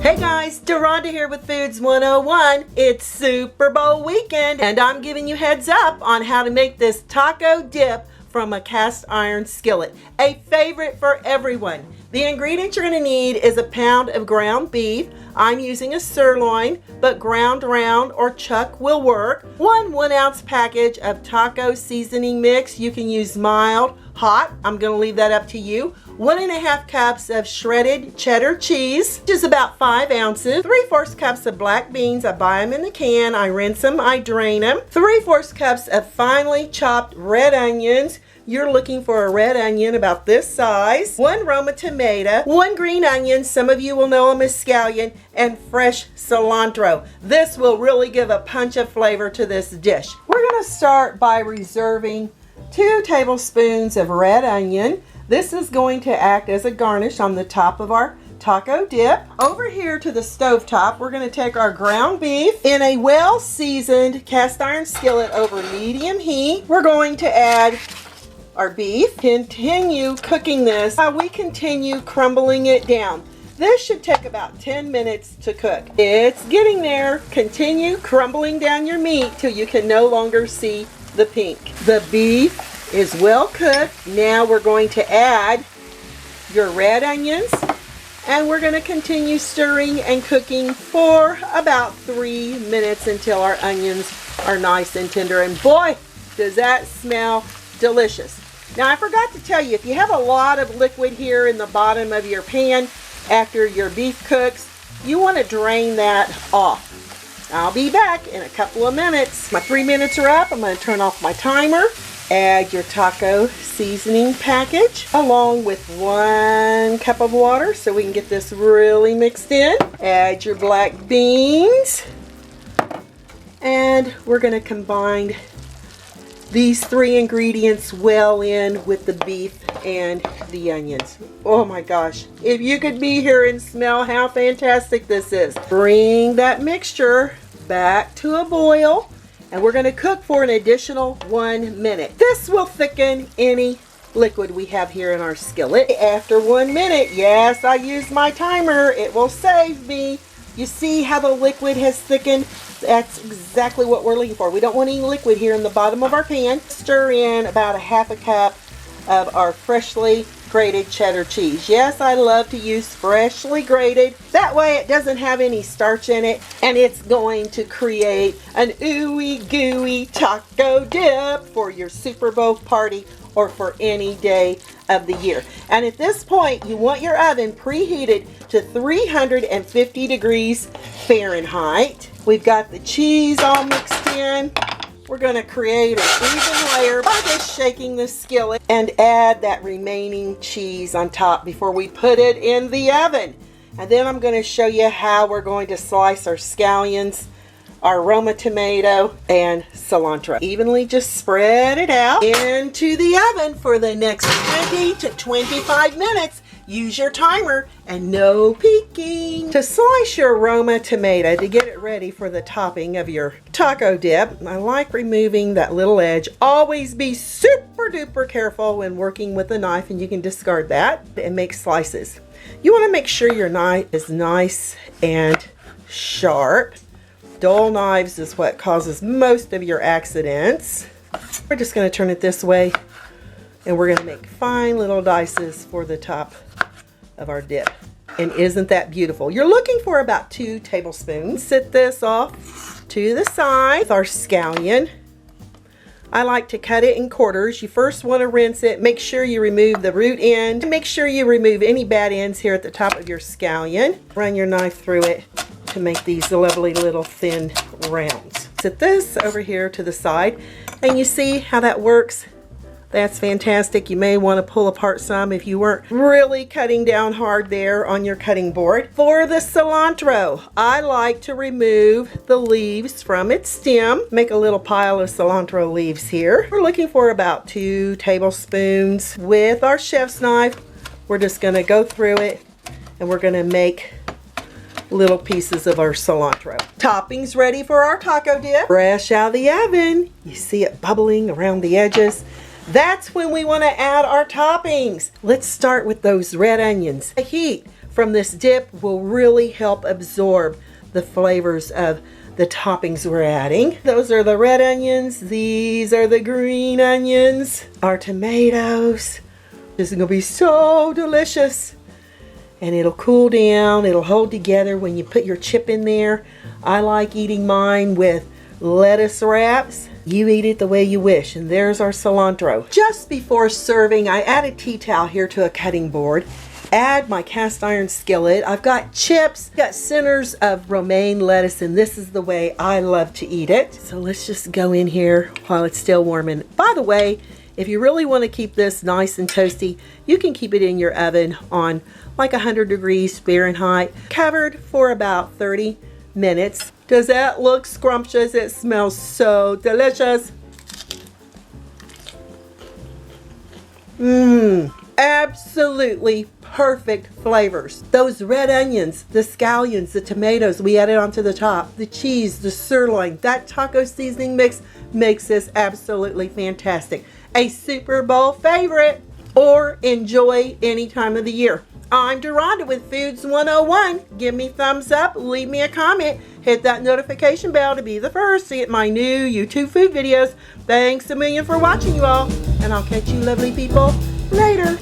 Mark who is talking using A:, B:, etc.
A: Hey guys, Deronda here with Foods 101. It's Super Bowl weekend and I'm giving you heads up on how to make this taco dip from a cast iron skillet. A favorite for everyone. The ingredients you're going to need is a pound of ground beef. I'm using a sirloin, but ground round or chuck will work. One 1-ounce package of taco seasoning mix. You can use mild, hot. I'm going to leave that up to you. 1.5 cups of shredded cheddar cheese, which is about 5 ounces. 3/4 cups of black beans. I buy them in the can. I rinse them. I drain them. 3/4 cups of finely chopped red onions. You're looking for a red onion about this size. 1 Roma tomato, 1 green onion, some of you will know them as scallion, and fresh cilantro. This will really give a punch of flavor to this dish. We're going to start by reserving 2 tablespoons of red onion. This is going to act as a garnish on the top of our taco dip. Over here to the stove top, we're going to take our ground beef in a well-seasoned cast iron skillet over medium heat. We're going to add our beef. Continue cooking this while we continue crumbling it down. This should take about 10 minutes to cook. It's getting there. Continue crumbling down your meat till you can no longer see the pink. The beef is well cooked. Now we're going to add your red onions and we're going to continue stirring and cooking for about 3 minutes until our onions are nice and tender. And boy, does that smell delicious. Now I forgot to tell you, if you have a lot of liquid here in the bottom of your pan after your beef cooks, you want to drain that off. I'll be back in a couple of minutes. My 3 minutes are up. I'm going to turn off my timer. Add your taco seasoning package along with 1 cup of water so we can get this really mixed in. Add your black beans. And we're going to combine these 3 ingredients well in with the beef and the onions. Oh my gosh, if you could be here and smell how fantastic this is. Bring that mixture back to a boil and we're going to cook for an additional 1 minute. This will thicken any liquid we have here in our skillet. After 1 minute, yes, I used my timer, it will save me. You see how the liquid has thickened? That's exactly what we're looking for. We don't want any liquid here in the bottom of our pan. Stir in about 1/2 cup of our freshly grated cheddar cheese. Yes, I love to use freshly grated. That way it doesn't have any starch in it and it's going to create an ooey gooey taco dip for your Super Bowl party or for any day of the year. And at this point, you want your oven preheated to 350 degrees Fahrenheit. We've got the cheese all mixed in. We're going to create an even layer by just shaking the skillet and add that remaining cheese on top before we put it in the oven. And then I'm going to show you how we're going to slice our scallions, our Roma tomato, and cilantro. Evenly just spread it out into the oven for the next 20 to 25 minutes. Use your timer and no peeking. To slice your Roma tomato to get it ready for the topping of your taco dip, I like removing that little edge. Always be super duper careful when working with a knife, and you can discard that and make slices. You want to make sure your knife is nice and sharp. Dull knives is what causes most of your accidents. We're just going to turn it this way and we're going to make fine little dices for the top of our dip. And isn't that beautiful? You're looking for about 2 tablespoons. Set this off to the side with our scallion. I like to cut it in quarters. You first want to rinse it. Make sure you remove the root end. And make sure you remove any bad ends here at the top of your scallion. Run your knife through it to make these lovely little thin rounds. Set this over here to the side. And you see how that works? That's fantastic. You may want to pull apart some if you weren't really cutting down hard there on your cutting board. For the cilantro, I like to remove the leaves from its stem. Make a little pile of cilantro leaves here. We're looking for about 2 tablespoons. With our chef's knife, we're just going to go through it and we're going to make little pieces of our cilantro. Toppings ready for our taco dip. Fresh out of the oven. You see it bubbling around the edges. That's when we want to add our toppings. Let's start with those red onions. Heat from this dip will really help absorb the flavors of the toppings we're adding. Those are the red onions. These are the green onions. Our tomatoes. This is gonna be so delicious. And it'll cool down, it'll hold together when you put your chip in there. I like eating mine with lettuce wraps. You eat it the way you wish. And there's our cilantro. Just before serving, I add a tea towel here to a cutting board. Add my cast iron skillet. I've got chips, got centers of romaine lettuce, and this is the way I love to eat it. So let's just go in here while it's still warm. And by the way, if you really want to keep this nice and toasty, you can keep it in your oven on like 100 degrees Fahrenheit, covered for about 30 minutes. Does that look scrumptious? It smells so delicious. Absolutely perfect flavors. Those red onions, the scallions, the tomatoes we added onto the top, the cheese, the sirloin, that taco seasoning mix makes this absolutely fantastic. A Super Bowl favorite, or enjoy any time of the year. I'm Deronda with Foods 101. Give me thumbs up, leave me a comment, hit that notification bell to be the first to get my new YouTube food videos. Thanks a million for watching, you all, and I'll catch you lovely people later.